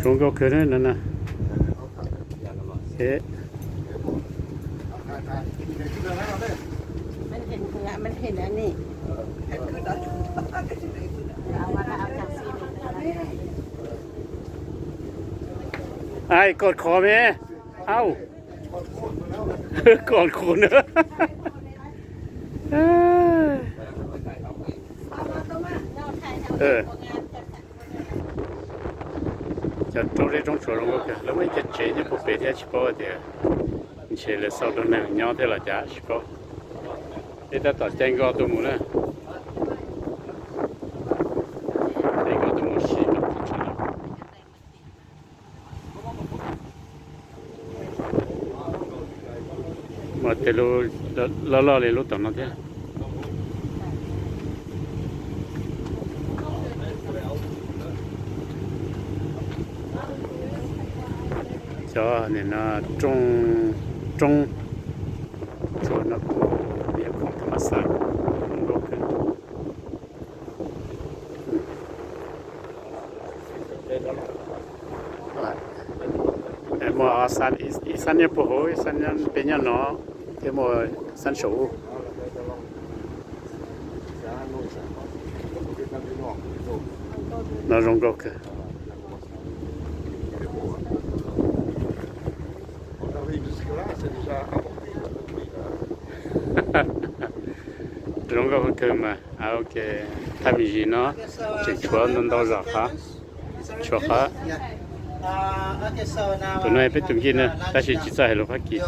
中国可能呢，哎，มันเห็นเผือกมันเห็นอันนี้เอามาเอาจากซีน ไอ้กดคอแม่เอ้ากดคนเนอะเออจะตัวเรื่องของชวนเราแล้วไม่จะเจเนี่ยพวกเป็ดที่ชิบะเดียวเชื่อเลยสาวตัวนั้นย้อนเท่าไหร่จ้าชิบะไอ้ตาต่อแจงก็ตัวมูนะแจงก็ตัวมูชีก็ที่ชนะมาเตลูล้อเลยรู้ตัวนั้นเท่าcho nên nó trong cho nó việc không tham gia không có cái mà san nhớ bố san nhớ bên nhớ nó cái mà san số nó rong gốc Rong gốc cơ mà, ok, tham gì nó, chỉ chúa nó đâu rồi hả, chúa hả, tụi nó biết tụi kia nè, ta chỉ ra hello phát kỳ.